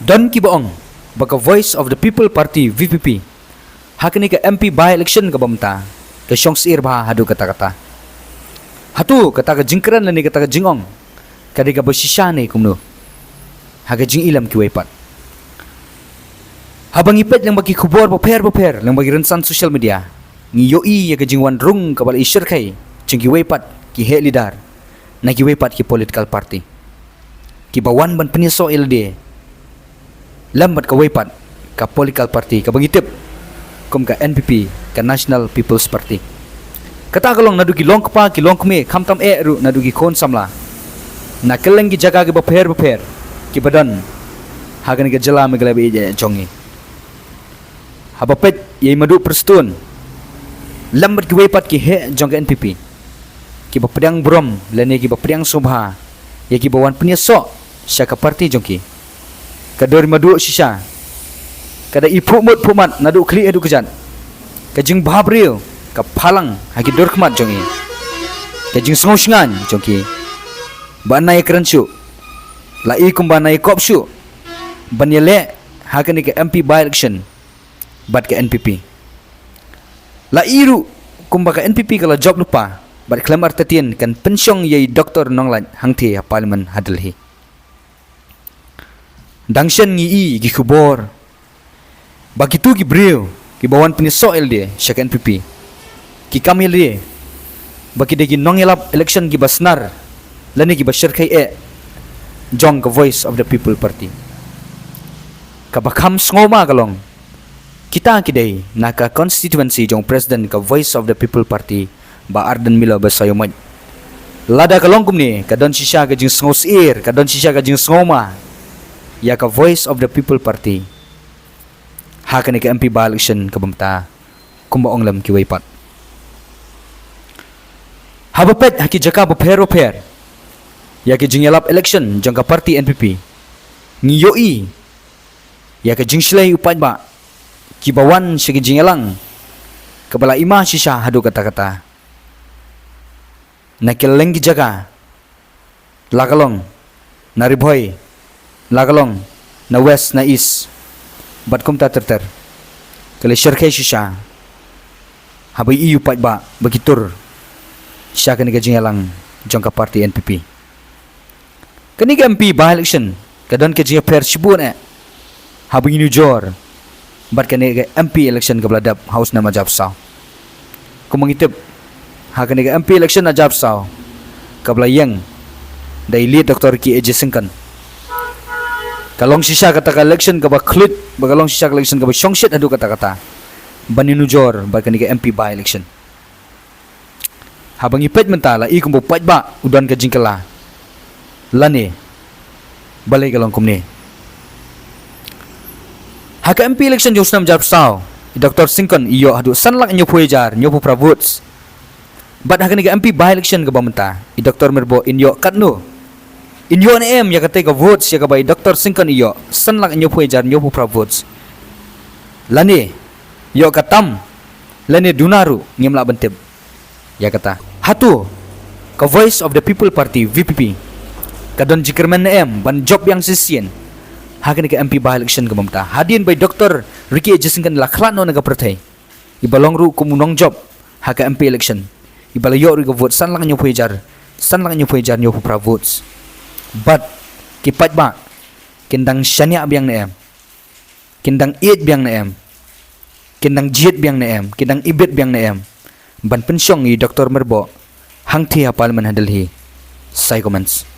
Don Kibaong baka Voice of the People Party VPP hakini ka MP by election ka bamta ka Sir bah hadu kata-kata hatu kata ka jingkran lani kata ka jingong kadi ka basisane kumno haga jing ilam ki waipat habang ipet lang bagi kubor paper lang bagi rensan social media ngi yoi ya ka jingwan rung ka bal isir kai jing ki waipat ki he lidar na ki waipat ki political party ki bawan ban peniso LD lambat ka waipat ka political party ka bangitip kum ka NPP ka National People's Party kata kalong nadugi long pa ki long kme kamtam ru nadugi kon samla na keleng ki jaga ki baper ki badan hagan ki jala me galabi je jongi habapet ye madu perstun lambat ki waipat ki he jong ka NPP ki bapedang brom lene ki bapedang subha ye ki bawan penyeso sya ka party jongki kador madu sisa kada ipu mut pumat nadu kli edu kejan kajing bahabril ka phalang hagi dor khmat jongi kajing sngosngan jongki banai kranchu la i kum banai kopshu banyele hakani ke MP by election bat ke NPP la iru kum ba ka NPP kala job lupa bat klamar tatien kan pensyong ye doktor nonglan hangthi parlimen hadalhi dangshan ngi gi kubor bagi tu gi bril ki bawan peniso LD syak NPP ki kamil dia bagi de gi nongelap election gi basnar lani gi bashir kai jong ka Voice of the People Party ka bakham ngoma kalong kita kidai naka constituency jong president ka Voice of the People Party ba Arden Milo basayomaj lada kalong kumni ka don sisya ka jing ngosir ka don sisya ka jing ngoma ya ka Voice of the People Party hakani ka MP by election ka bamta kumbaong lam ki waipat habapet haki jaka bapero ya ka jingelap election jang ka party NPP ngiyoi ya ka jingslay upat ba ki bawan sige jingelang kabala ima sisya hadu kata-kata nakileng ki jaga lakalong nariboy lagalong na west na east bat kumta terter kali syarkai shisha habai iu pat ba begitur sya kani gajing elang jangka party NPP kani MP by election kadon ke jing per sibun habai New Jor bat kani MP election ke beladap house nama Japsau kumangitip ha kani MP election na Japsau kabla yang dai lead Dr. Ki Ejesengkan kalong sisa kata election ka ba klut bagalong sisa election ka ba songshit adu kata-kata baninu jor ba kani ka MP by election habang ipet mentala i kumbo pat ba udan ka jingkala lani balay kalong kumni haka MP election josnam Japsau Dr. Singkon iyo hadu sanlak nyo puejar nyo pu pravuts bat haka ni ka MP by election ka ba menta i Dr. Merbo inyo katno inyo na ya kate ka votes ya ka bay Dr. Singkan iyo sanlak inyo puejar nyo pu pra votes lani yo katam lani dunaru ngimla bentib ya kata hatu ka Voice of the People Party VPP kadon jikerman na ban job yang sisien hakani ka MP by election ka mamta hadin by Dr. Ricky Ejesengkan laklano naga pertai ibalong ru kumunong job haka MP election ibalayo ru ka vote sanlak inyo puejar nyo pu pra votes but kipat ba kindang syania biang na kindang iit biang na kindang jit biang na kindang ibit biang na ban pensyong i Dr. Merbo hangthi parlimen hadalhi sai comments